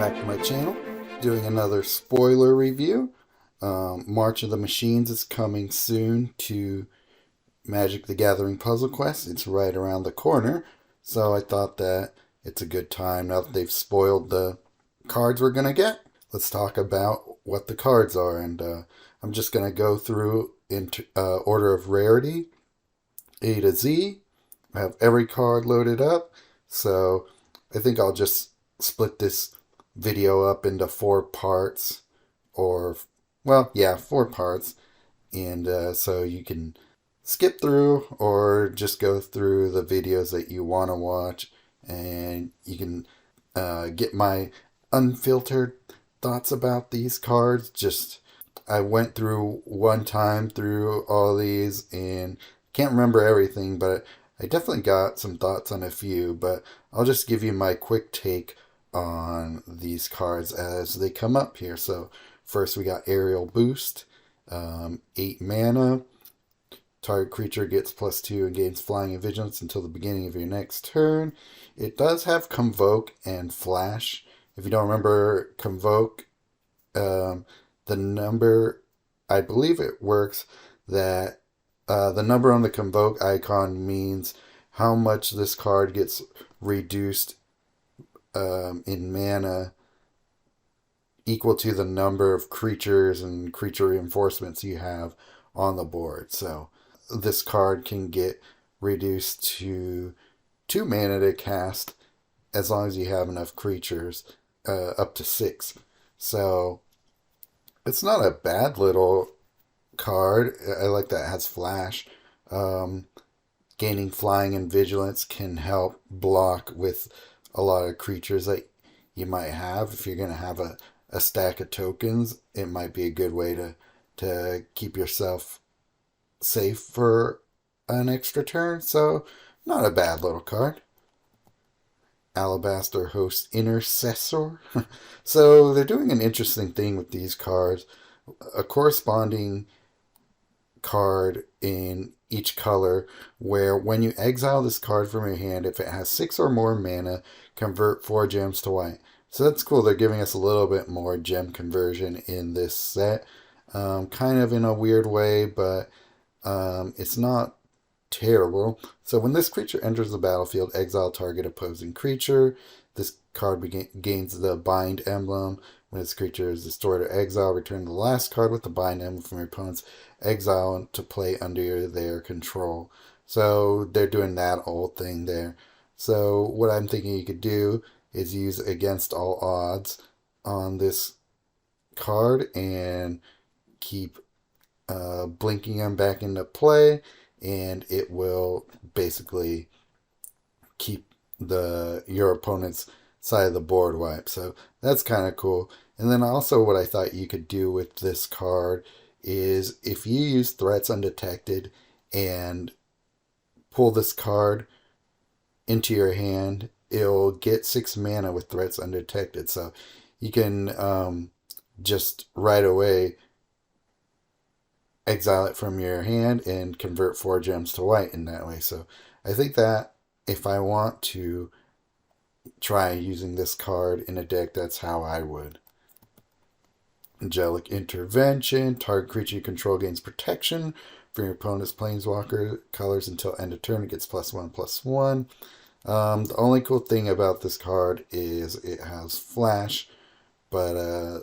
back to my channel, doing another spoiler review. March of the Machines is coming soon to Magic the Gathering Puzzle Quest. It's right around the corner, so I thought that it's a good time now that they've spoiled the cards we're going to get. Let's talk about what the cards are, and I'm just going to go through in order of rarity, A to Z. I have every card loaded up, so I think I'll just split this video up into 4 parts, or, well, yeah, 4 parts, and so you can skip through or just go through the videos that you want to watch, and you can get my unfiltered thoughts about these cards. Just, I went through one time through all these, and can't remember everything, but I definitely got some thoughts on a few, but I'll just give you my quick take on these cards as they come up here. So first we got Ariel Boost, 8 mana. Target creature gets +2 and gains flying and vigilance until the beginning of your next turn. It does have Convoke and Flash. If you don't remember Convoke, the number, I believe it works that the number on the Convoke icon means how much this card gets reduced in mana equal to the number of creatures and creature reinforcements you have on the board. So this card can get reduced to 2 mana to cast as long as you have enough creatures, up to 6. So it's not a bad little card. I like that it has Flash. Gaining flying and vigilance can help block with a lot of creatures that you might have. If you're going to have a stack of tokens, it might be a good way to keep yourself safe for an extra turn. So not a bad little card. Alabaster Host Intercessor. So they're doing an interesting thing with these cards. A corresponding card in each color, where when you exile this card from your hand, if it has 6 or more mana, convert 4 gems to white. So that's cool. They're giving us a little bit more gem conversion in this set. Kind of in a weird way, but it's not terrible. So when this creature enters the battlefield, exile target opposing creature. This card gains the bind emblem. When this creature is destroyed or exiled, return the last card with the bind emblem from your opponent's exile to play under their control. So they're doing that old thing there. So what I'm thinking you could do is use Against All Odds on this card and keep blinking them back into play, and it will basically keep your opponent's side of the board wiped. So that's kind of cool. And then also what I thought you could do with this card is if you use Threats Undetected and pull this card into your hand, it'll get 6 mana with Threats Undetected. So you can just right away exile it from your hand and convert 4 gems to white in that way. So I think that if I want to try using this card in a deck, that's how I would. Angelic Intervention. Target creature you control gains protection from your opponent's planeswalker colors until end of turn. It gets +1/+1. The only cool thing about this card is it has Flash, but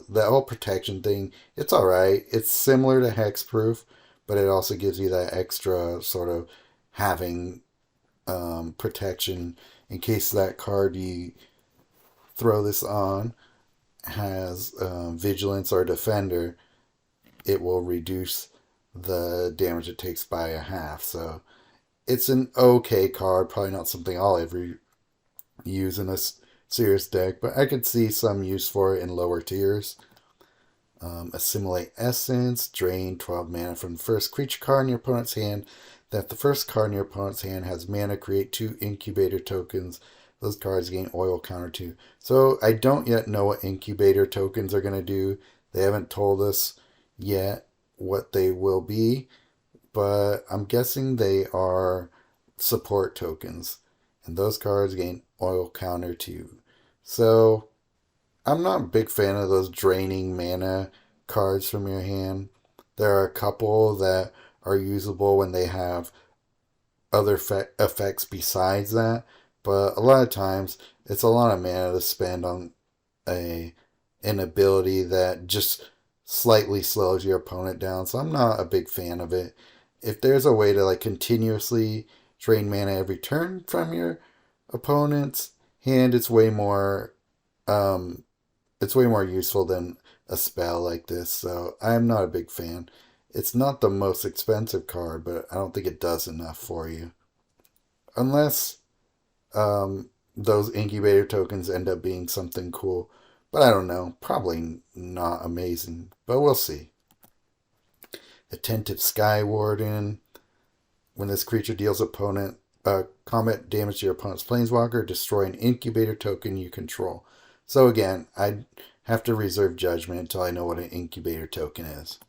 that whole protection thing, it's alright. It's similar to Hexproof, but it also gives you that extra sort of having protection in case that card you throw this on has Vigilance or Defender. It will reduce the damage it takes by a half. So it's an okay card. Probably not something I'll ever use in a serious deck, but I could see some use for it in lower tiers. Assimilate Essence. Drain 12 mana from the first creature card in your opponent's hand. That the first card in your opponent's hand has mana, create 2 Incubator Tokens. Those cards gain oil counter 2. So I don't yet know what Incubator Tokens are going to do. They haven't told us yet what they will be, but I'm guessing they are support tokens. And those cards gain oil counter 2. So I'm not a big fan of those draining mana cards from your hand. There are a couple that are usable when they have other effects besides that, but a lot of times it's a lot of mana to spend on a an ability that just slightly slows your opponent down. So I'm not a big fan of it. If there's a way to like continuously drain mana every turn from your opponent's hand, it's way more useful than a spell like this. So I'm not a big fan. It's not the most expensive card, but I don't think it does enough for you. Unless those incubator tokens end up being something cool. But I don't know. Probably not amazing. But we'll see. Attentive Skyward. When this creature deals combat damage to your opponent's planeswalker, destroy an incubator token you control. So again, I'd have to reserve judgment until I know what an incubator token is.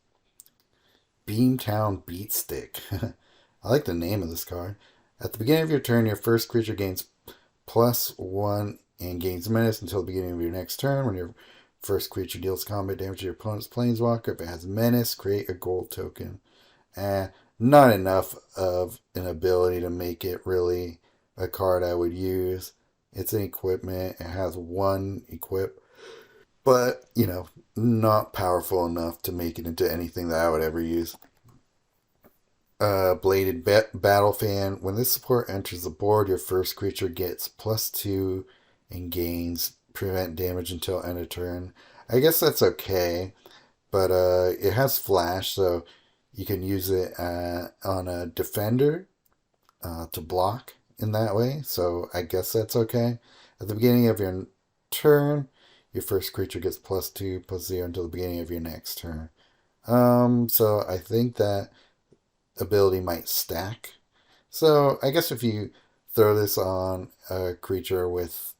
Beamtown Beatstick. I like the name of this card. At the beginning of your turn, your first creature gains +1 and gains menace until the beginning of your next turn. When your first creature deals combat damage to your opponent's planeswalker, if it has menace, create a gold token. Not enough of an ability to make it really a card I would use. It's an equipment. It has 1 equip. But, not powerful enough to make it into anything that I would ever use. Bladed Battle Fan. When this support enters the board, your first creature gets +2 and gains prevent damage until end of turn. I guess that's okay. But it has flash, so you can use it on a defender to block in that way. So I guess that's okay. At the beginning of your turn, your first creature gets +2/+0 until the beginning of your next turn. So I think that ability might stack. So I guess if you throw this on a creature with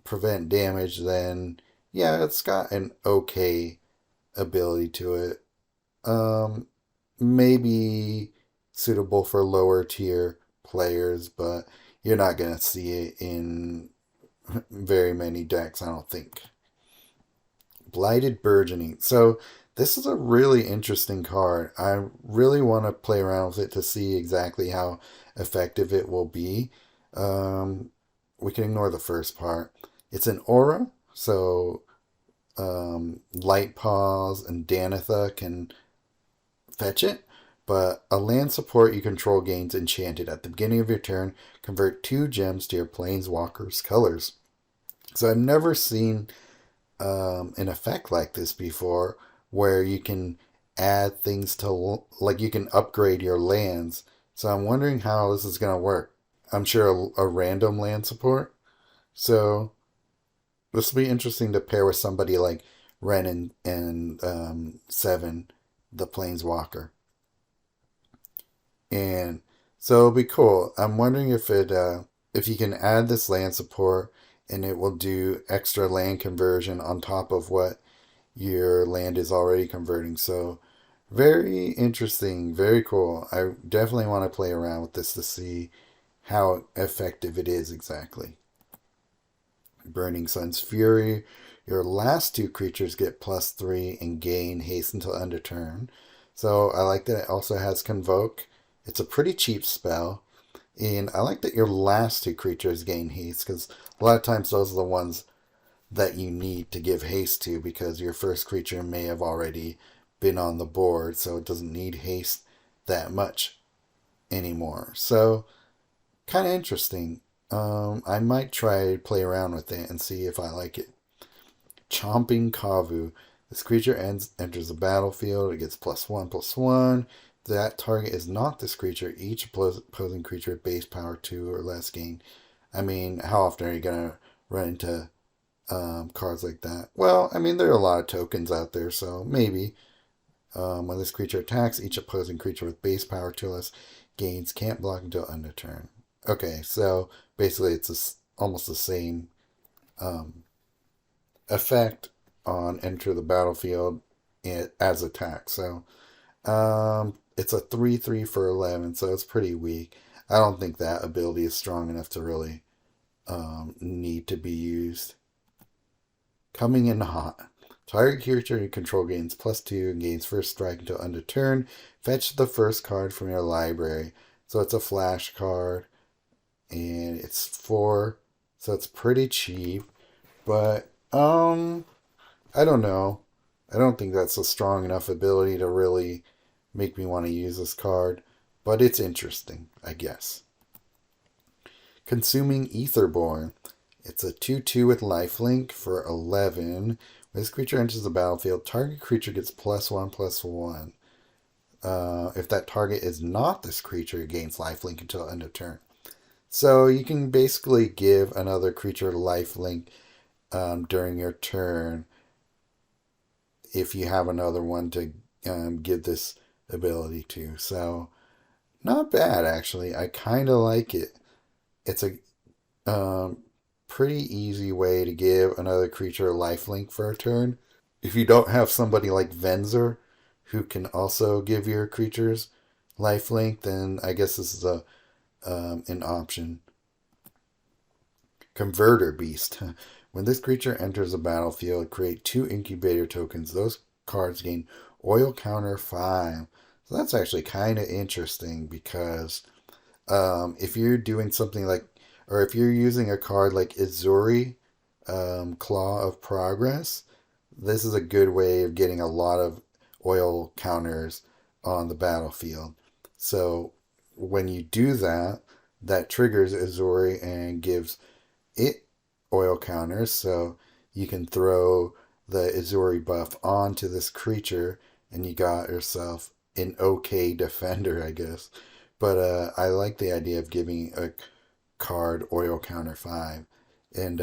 prevent damage, then yeah, it's got an okay ability to it. Maybe suitable for lower tier players, but you're not going to see it in very many decks, I don't think. Blighted Burgeoning. So this is a really interesting card. I really want to play around with it to see exactly how effective it will be. We can ignore the first part. It's an aura, so Light Paws and Danitha can fetch it, but a land support you control gains enchanted. At the beginning of your turn, convert 2 gems to your planeswalker's colors. So I've never seen an effect like this before, where you can add things to, like you can upgrade your lands. So I'm wondering how this is going to work. I'm sure a random land support. So this will be interesting to pair with somebody like Ren and Seven, the Planeswalker. And so it'll be cool. I'm wondering if you can add this land support and it will do extra land conversion on top of what your land is already converting. So very interesting, very cool. I definitely want to play around with this to see how effective it is exactly. Burning Sun's Fury. Your last 2 creatures get +3 and gain haste until end of turn. So I like that it also has Convoke. It's a pretty cheap spell. And I like that your last 2 creatures gain haste, because a lot of times those are the ones that you need to give haste to, because your first creature may have already been on the board, so it doesn't need haste that much anymore. So kind of interesting. I might try to play around with it and see if I like it. Chomping Kavu. This creature enters the battlefield. It gets +1/+1. That target is not this creature. Each opposing creature with base power 2 or less gain. I mean, how often are you going to run into cards like that? Well, I mean, there are a lot of tokens out there, so maybe. When this creature attacks, each opposing creature with base power 2 or less gains can't block until end of turn. Okay, so basically it's almost the same effect on enter the battlefield as attack. So it's a 3/3 for 11, so it's pretty weak. I don't think that ability is strong enough to really need to be used. Coming in hot. Target creature you control gains +2 and gains first strike until end of turn. Fetch the first card from your library. So it's a flash card, and it's 4, so it's pretty cheap. But I don't know. I don't think that's a strong enough ability to really make me want to use this card, but it's interesting, I guess. Consuming Etherborne. It's a 2/2 with lifelink for 11. When this creature enters the battlefield, target creature gets +1/+1. If that target is not this creature, it gains lifelink until end of turn. So you can basically give another creature lifelink during your turn if you have another one to give this ability to. So not bad, actually. I kind of like it. It's a pretty easy way to give another creature a lifelink for a turn. If you don't have somebody like Venzer who can also give your creatures lifelink, then I guess this is an option. Converter Beast. When this creature enters the battlefield, create 2 Incubator tokens. Those cards gain oil counter 5. So that's actually kind of interesting because if you're doing something like, or if you're using a card like Izuri, Claw of Progress, this is a good way of getting a lot of oil counters on the battlefield. So when you do that, that triggers Izuri and gives it oil counters, so you can throw the Izuri buff onto this creature, and you got yourself an okay defender, I guess. But I like the idea of giving a card oil counter 5. And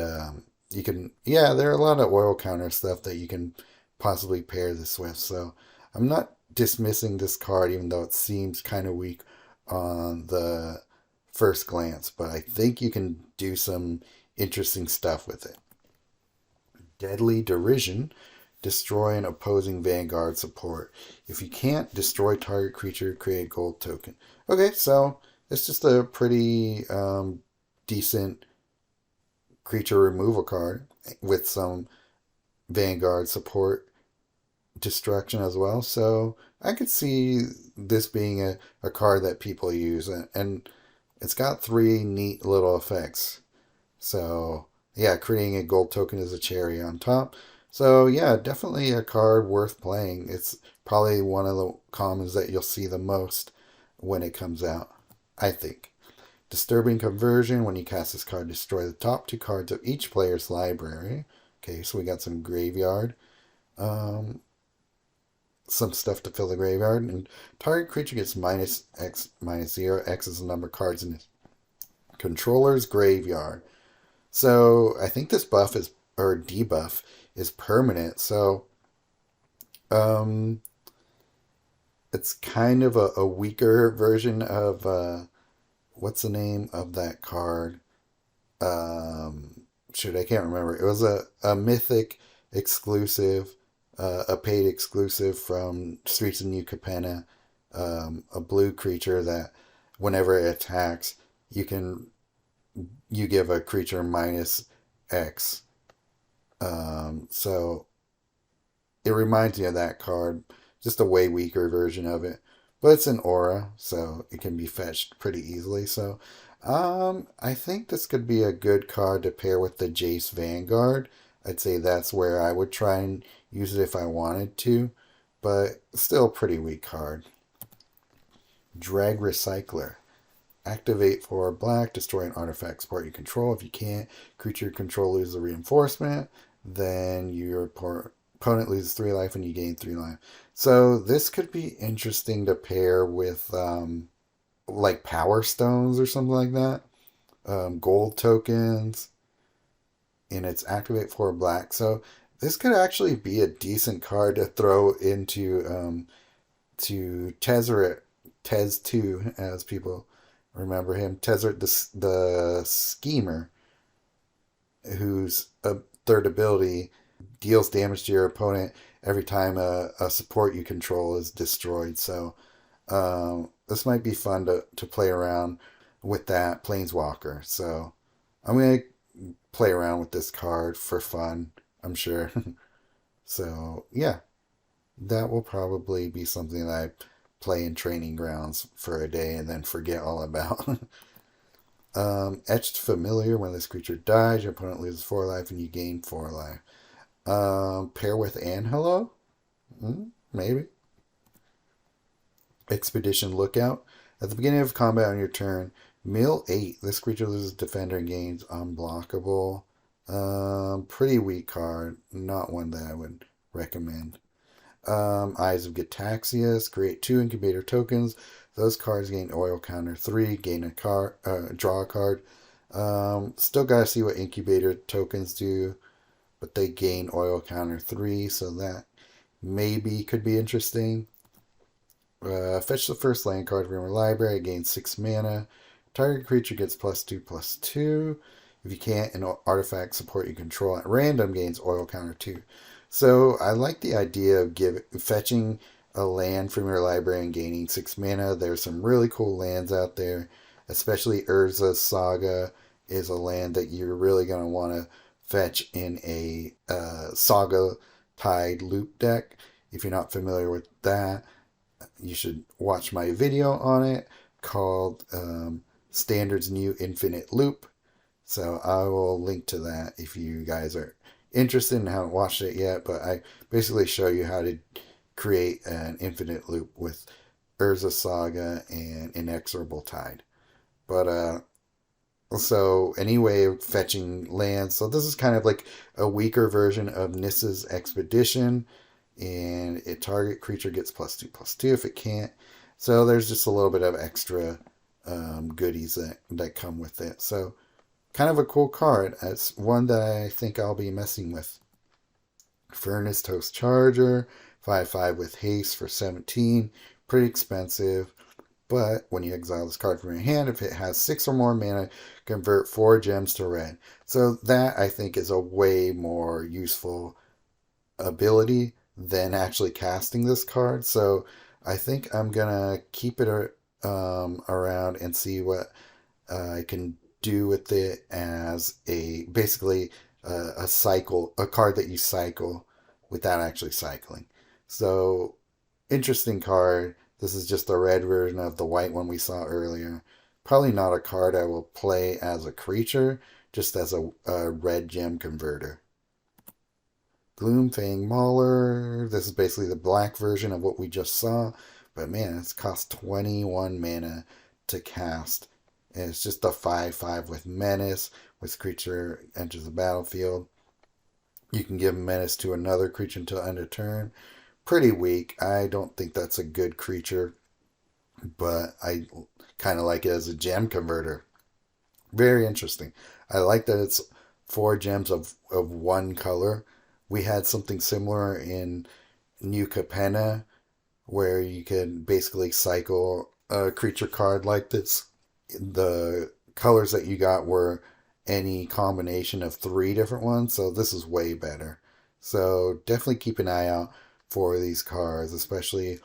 you can, yeah, there are a lot of oil counter stuff that you can possibly pair this with. So I'm not dismissing this card, even though it seems kind of weak on the first glance. But I think you can do some interesting stuff with it. Deadly Derision. Destroy an opposing Vanguard support. If you can't destroy target creature, create a gold token. Okay, so it's just a pretty decent creature removal card with some Vanguard support destruction as well. So I could see this being a card that people use, and it's got 3 neat little effects. So yeah, creating a gold token is a cherry on top. So yeah, definitely a card worth playing. It's probably one of the commons that you'll see the most when it comes out, I think. Disturbing Conversion. When you cast this card, destroy the top 2 cards of each player's library. Okay, so we got some graveyard. Some stuff to fill the graveyard. And target creature gets -X, -0. X is the number of cards in his controller's graveyard. So I think this buff is, or debuff, is permanent. So it's kind of a weaker version of what's the name of that card? Shoot, I can't remember. It was a mythic exclusive, a paid exclusive from Streets of New Capenna, a blue creature that whenever it attacks, you give a creature -X. So it reminds me of that card, just a way weaker version of it. But it's an aura, so it can be fetched pretty easily. So I think this could be a good card to pair with the Jace Vanguard. I'd say that's where I would try and use it if I wanted to, but still a pretty weak card. Drag Recycler. Activate for black, destroy an artifact support you control. If you can't, creature you control loses a reinforcement. Then your opponent loses 3 life and you gain 3 life. So this could be interesting to pair with like Power Stones or something like that. Gold tokens. And it's activate for black. So this could actually be a decent card to throw into to Tezzeret, Tez 2, as people remember him. Tezzeret the Schemer, whose third ability deals damage to your opponent every time a support you control is destroyed. So this might be fun to play around with that Planeswalker. So I'm going to play around with this card for fun I'm sure. So, yeah, that will probably be something that I play in training grounds for a day and then forget all about. Etched Familiar. When this creature dies, your opponent loses 4 life and you gain 4 life. Pair with Angelo? Maybe. Expedition Lookout. At the beginning of combat on your turn, mill 8. This creature loses Defender and gains Unblockable. Pretty weak card. Not one that I would recommend. Eyes of Getaxias. Create 2 Incubator Tokens. Those cards gain oil counter 3. Gain a card. Draw a card. Still gotta see what Incubator Tokens do, but they gain oil counter 3, so that maybe could be interesting. Fetch the first land card from your library, gain 6 mana. Target creature gets +2/+2. If you can't, an artifact support you control at random gains oil counter 2. So I like the idea of fetching a land from your library and gaining 6 mana. There's some really cool lands out there, especially Urza's Saga is a land that you're really going to want to fetch in a Saga Tide loop deck. If you're not familiar with that, you should watch my video on it called Standard's New Infinite Loop. So I will link to that if you guys are interested and haven't watched it yet. But I basically show you how to create an infinite loop with Urza Saga and Inexorable Tide. But so anyway, fetching lands. So this is kind of like a weaker version of Nissa's Expedition. And a target creature gets +2/+2 if it can't. So there's just a little bit of extra goodies that come with it. So kind of a cool card. It's one that I think I'll be messing with. Furnace Toast Charger, 5/5 with haste for 17. Pretty expensive. But when you exile this card from your hand, if it has 6 or more mana, convert 4 gems to red. So that I think is a way more useful ability than actually casting this card. So I think I'm gonna keep it around and see what I can do with it as basically a cycle, a card that you cycle without actually cycling. So interesting card. This is just the red version of the white one we saw earlier. Probably not a card I will play as a creature, just as a red gem converter. Gloomfang Mauler. This is basically the black version of what we just saw. But man, it's cost 21 mana to cast. And it's just a 5/5 with Menace. When the creature enters the battlefield, you can give Menace to another creature until end of turn. Pretty weak. I don't think that's a good creature. But I kind of like it as a gem converter. Very interesting. I like that it's 4 gems of one color. We had something similar in New Capenna, where you could basically cycle a creature card like this. The colors that you got were any combination of 3 different ones, so this is way better. So definitely keep an eye out for these cards, especially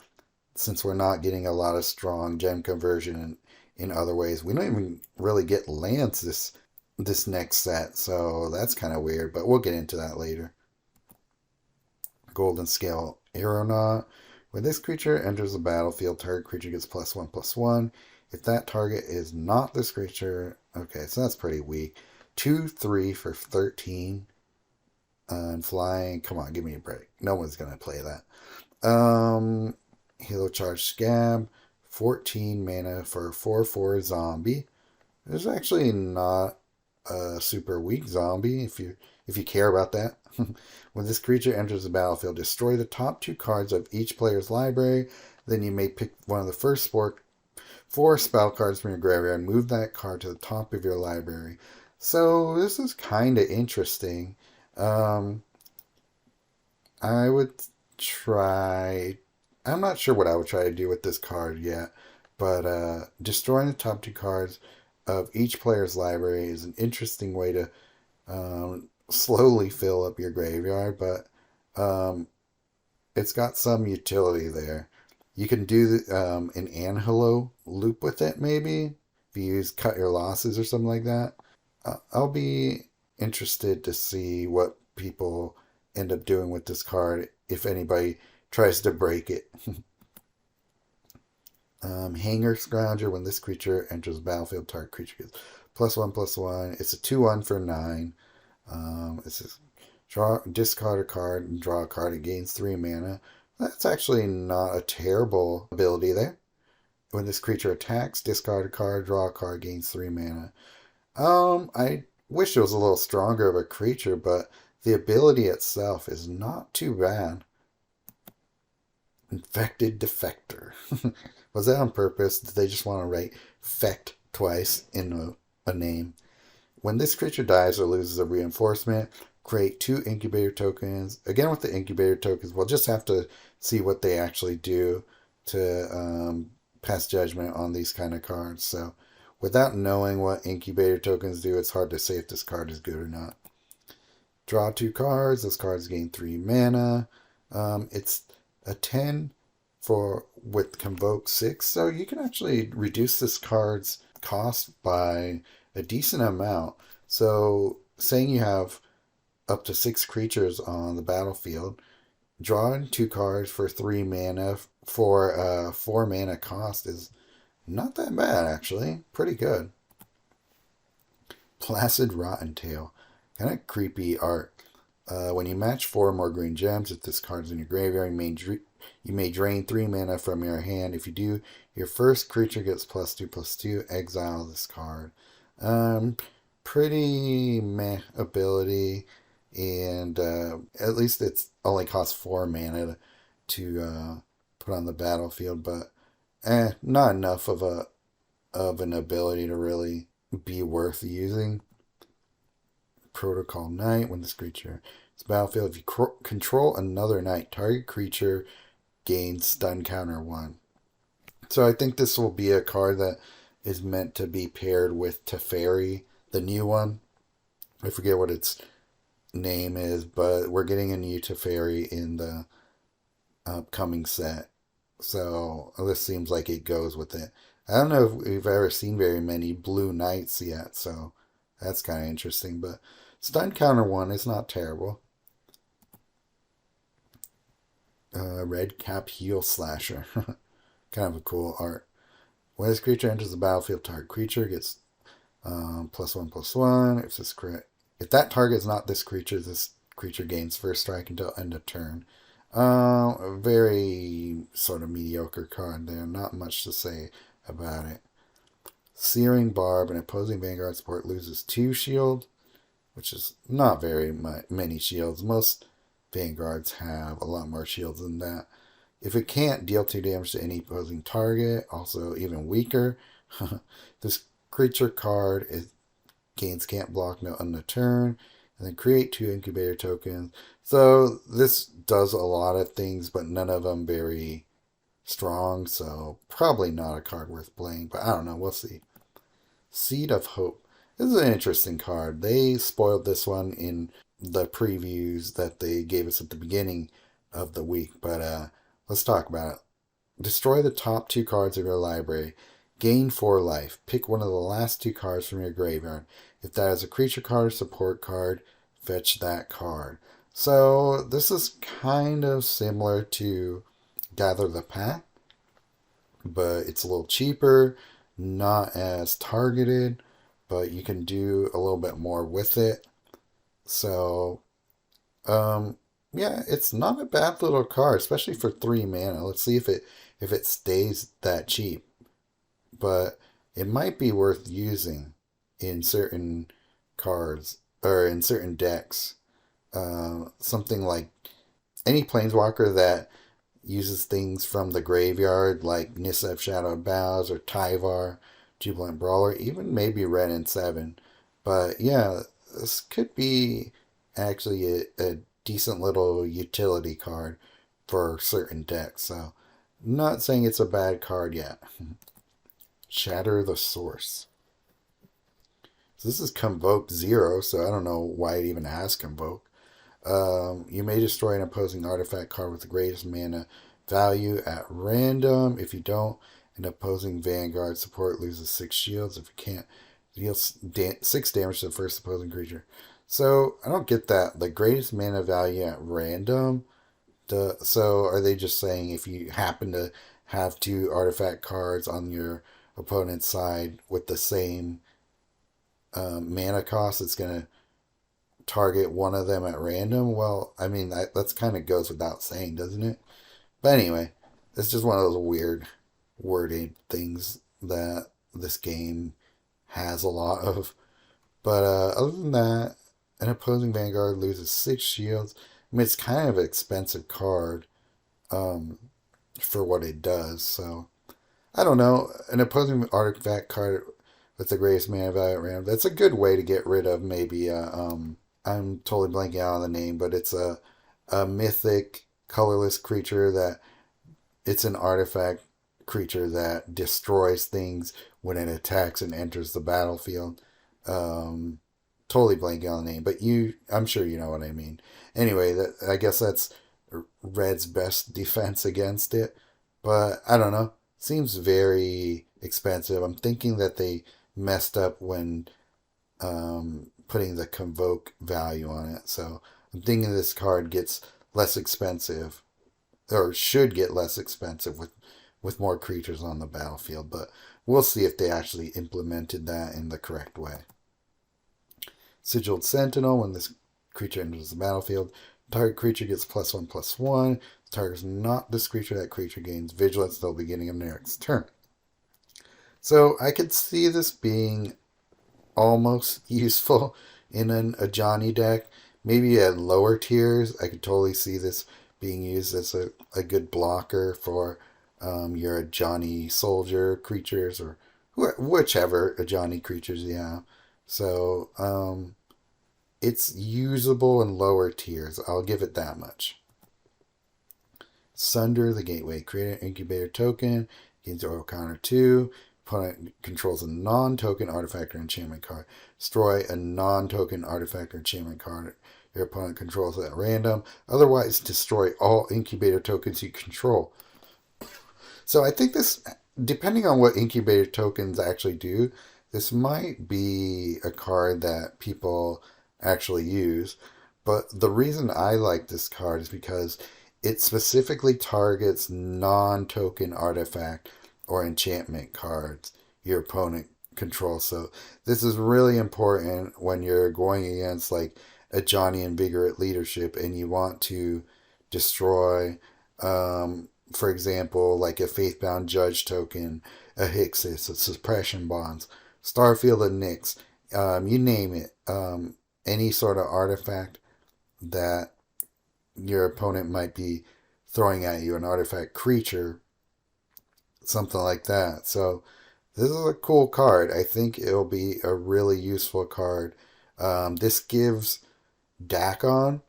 since we're not getting a lot of strong gem conversion in other ways. We don't even really get lands this next set, so that's kind of weird, but we'll get into that later. Golden Scale Aeronaut. When this creature enters the battlefield, target creature gets +1/+1. If that target is not this creature, okay, so that's pretty weak. 2/3 for 13. And flying, come on, give me a break. No one's gonna play that. Halo Charge Scab, 14 mana for a 4/4 zombie. It's actually not a super weak zombie if you care about that. When this creature enters the battlefield, destroy the top 2 cards of each player's library. Then you may pick one of the first 4 spell cards from your graveyard and move that card to the top of your library. So this is kind of interesting. I would try. I'm not sure what I would try to do with this card yet, but destroying the top 2 cards of each player's library is an interesting way to slowly fill up your graveyard, but it's got some utility there. You can do an Angelo loop with it, maybe, if you use Cut Your Losses or something like that. I'll be interested to see what people end up doing with this card if anybody tries to break it. Hanger Scrounger. When this creature enters the battlefield, target creature gets +1/+1. It's a 2/1 for 9. It's a discard a card and draw a card. It gains 3 mana. That's actually not a terrible ability there. When this creature attacks, discard a card, draw a card, gains 3 mana. I wish it was a little stronger of a creature, but the ability itself is not too bad. Infected Defector. Was that on purpose? Did they just want to write "fect" twice in a name? When this creature dies or loses a reinforcement, create 2 Incubator Tokens. Again, with the Incubator Tokens, we'll just have to see what they actually do to pass judgment on these kind of cards. So, without knowing what Incubator Tokens do, it's hard to say if this card is good or not. Draw 2 cards. Those cards gain 3 mana. It's a 10 with Convoke 6, so you can actually reduce this card's cost by a decent amount. So, saying you have up to 6 creatures on the battlefield, drawing 2 cards for 3 mana for a 4 mana cost is not that bad, actually. Pretty good. Placid Rottentail. Kind of creepy art. When you match 4 or more green gems, if this card is in your graveyard, you may drain 3 mana from your hand. If you do, your first creature gets +2/+2. Exile this card. Pretty meh ability, and at least it's only costs 4 mana to put on the battlefield, but not enough of an ability to really be worth using. Protocol Knight. When this creature is battlefield, if you control another knight, target creature gains stun counter 1. So I think this will be a card that is meant to be paired with Teferi, the new one. I forget what its name is, but we're getting a new Teferi in the upcoming set. So this seems like it goes with it. I don't know if we've ever seen very many blue knights yet, so that's kind of interesting. But stun counter 1 is not terrible. Red Cap Heel Slasher. Kind of a cool art. When this creature enters the battlefield, target creature gets +1/+1. If that target is not this creature gains first strike until end of turn. A very sort of mediocre card there. Not much to say about it. Searing Barb, an opposing Vanguard support loses 2 shield, which is not very many shields. Most Vanguards have a lot more shields than that. If it can't deal 2 damage to any opposing target, also even weaker, this creature card gains can't block, no end of turn, and then create 2 Incubator Tokens. So this does a lot of things, but none of them very strong, so probably not a card worth playing, but I don't know, we'll see. Seed of Hope. This is an interesting card. They spoiled this one in the previews that they gave us at the beginning of the week, but let's talk about it. Destroy the top 2 cards of your library. Gain 4 life. Pick one of the last 2 cards from your graveyard. If that is a creature card or support card, fetch that card. So this is kind of similar to Gather the Pack, but it's a little cheaper, not as targeted, but you can do a little bit more with it. So, yeah, it's not a bad little card, especially for 3 mana. Let's see if it stays that cheap. But it might be worth using in certain cards or in certain decks. Something like any Planeswalker that uses things from the graveyard, like Nissa of Shadowed Boughs or Tyvar, Jubilant Brawler, even maybe Red and 7. But yeah, this could be actually a decent little utility card for certain decks. So, not saying it's a bad card yet. Shatter the Source. So this is Convoke 0, so I don't know why it even has Convoke. You may destroy an opposing artifact card with the greatest mana value at random. If you don't, an opposing Vanguard support loses 6 shields. If you can't, deal 6 damage to the first opposing creature. So I don't get that. The greatest mana value at random. So are they just saying if you happen to have two artifact cards on your opponent's side with the same mana cost, it's going to target one of them at random? Well, I mean, that's kind of goes without saying, doesn't it? But anyway, it's just one of those weird worded things that this game has a lot of. But other than that, an opposing Vanguard loses 6 shields. I mean, it's kind of an expensive card um, for what it does. So, I don't know. An opposing artifact card with the greatest mana value at random. That's a good way to get rid of maybe I'm totally blanking out on the name, but it's a mythic colorless creature that it's an artifact creature that destroys things when it attacks and enters the battlefield. Um, Totally blanking on the name, but I'm sure you know what I mean. Anyway, I guess that's Red's best defense against it, but I don't know. Seems very expensive. I'm thinking that they messed up when putting the convoke value on it. So I'm thinking this card gets less expensive, or should get less expensive with more creatures on the battlefield. But we'll see if they actually implemented that in the correct way. Sigilant Sentinel, when this creature enters the battlefield, target creature gets +1/+1. The target is not this creature. That creature gains vigilance until the beginning of the next turn. So I could see this being almost useful in an Ajani deck. Maybe at lower tiers, I could totally see this being used as a good blocker for your Ajani soldier creatures or whichever Ajani creatures you have. So it's usable in lower tiers. I'll give it that much. Sunder the Gateway. Create an Incubator Token. Gains Oil Counter 2. Opponent controls a non-token artifact or enchantment card. Destroy a non-token artifact or enchantment card your opponent controls at random. Otherwise, destroy all Incubator Tokens you control. So I think this, depending on what Incubator Tokens actually do, this might be a card that people actually use. But the reason I like this card is because it specifically targets non-token artifact or enchantment cards your opponent controls. So this is really important when you're going against like a Johnny Invigorate leadership and you want to destroy, for example, like a Faithbound Judge token, a Hixis, a Suppression Bonds, Starfield of Nyx, you name it, any sort of artifact that your opponent might be throwing at you, an artifact creature, something like that. So this is a cool card. I think it'll be a really useful card. This gives Dakon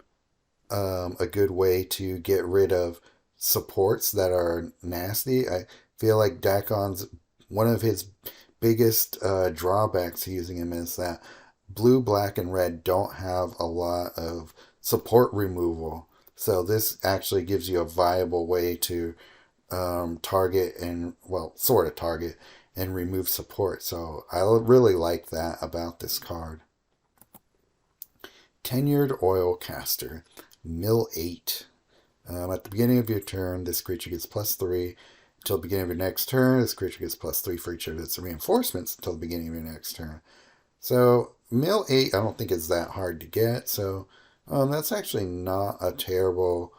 a good way to get rid of supports that are nasty. I feel like Dakon's one of his biggest drawbacks to using him is that blue, black, and red don't have a lot of support removal. So this actually gives you a viable way to target and, well, sort of target and remove support. So I really like that about this card. Tenured Oil Caster. Mill 8. At the beginning of your turn, this creature gets +3. Until the beginning of your next turn, this creature gets +3 for each of its reinforcements until the beginning of your next turn. So Mill 8 I don't think is that hard to get. So that's actually not a terrible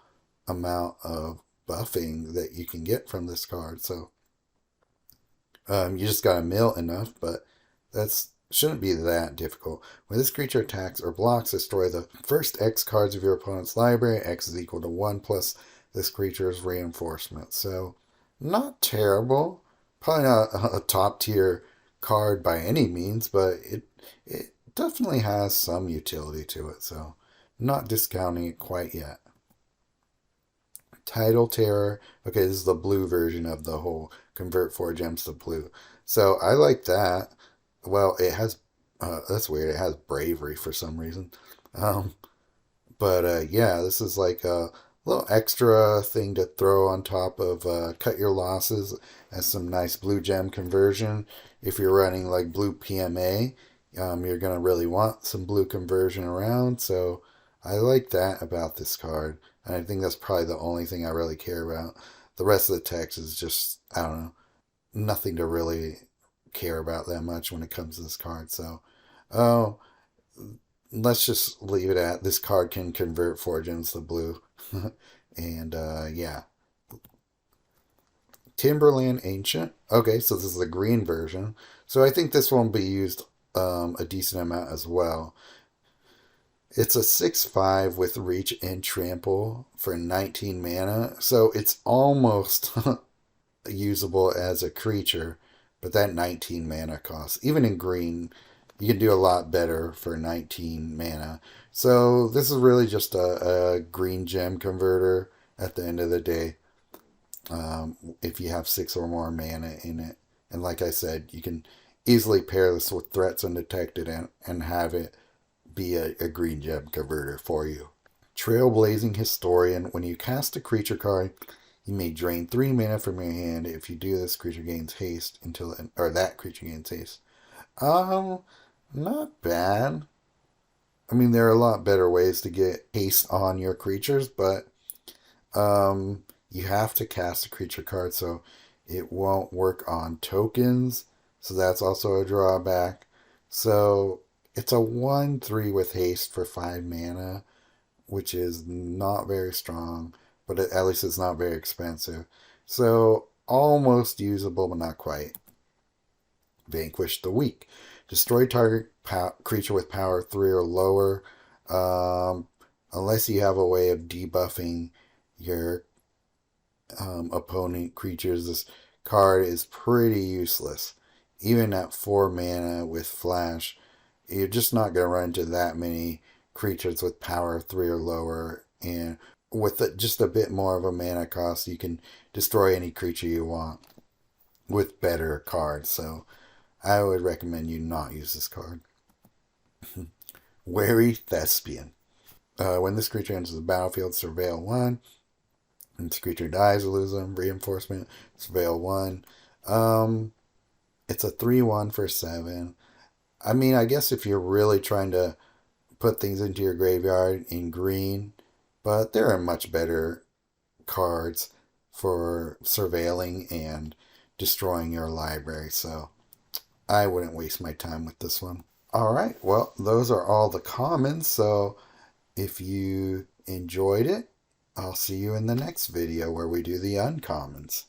amount of buffing that you can get from this card. So you just gotta mill enough, but that's shouldn't be that difficult. When this creature attacks or blocks, destroy the first X cards of your opponent's library. X is equal to 1 plus this creature's reinforcement. So not terrible. Probably not a top tier card by any means, but it definitely has some utility to it. So not discounting it quite yet. Tidal Terror. Okay, this is the blue version of the whole convert 4 gems to blue. So I like that. Well, it has, that's weird, it has bravery for some reason. But yeah, this is like a little extra thing to throw on top of Cut Your Losses as some nice blue gem conversion. If you're running like blue PMA, You're going to really want some blue conversion around, so I like that about this card. And I think that's probably the only thing I really care about. The rest of the text is just, I don't know, nothing to really care about that much when it comes to this card. So, oh, let's just leave it at this card can convert 4 gems to blue. And yeah. Timberland Ancient. Okay, so this is the green version. So I think this one will be used a decent amount as well. It's a 6/5 with reach and trample for 19 mana. So it's almost usable as a creature, but that 19 mana cost, even in green, you can do a lot better for 19 mana. So this is really just a green gem converter at the end of the day. If you have 6 or more mana in it. And like I said, you can easily pair this with Threats Undetected and have it be a green gem converter for you. Trailblazing Historian. When you cast a creature card, you may drain 3 mana from your hand. If you do this, creature gains haste or that creature gains haste. Not bad. I mean, there are a lot better ways to get haste on your creatures, but you have to cast a creature card, so it won't work on tokens. So that's also a drawback. So it's a 1/3 with haste for 5 mana, which is not very strong, but at least it's not very expensive. So almost usable, but not quite. Vanquish the Weak. Destroy target creature with power 3 or lower. Unless you have a way of debuffing your opponent creatures, this card is pretty useless. Even at 4 mana with flash, you're just not going to run into that many creatures with power 3 or lower. And with just a bit more of a mana cost, you can destroy any creature you want with better cards. So I would recommend you not use this card. Wyry Thespian. When this creature enters the battlefield, surveil 1. And this creature dies, lose them. Reinforcement, surveil 1. It's a 3/1 for 7. I mean, I guess if you're really trying to put things into your graveyard in green, but there are much better cards for surveilling and destroying your library, so I wouldn't waste my time with this one. Alright, well, those are all the commons, so if you enjoyed it, I'll see you in the next video where we do the uncommons.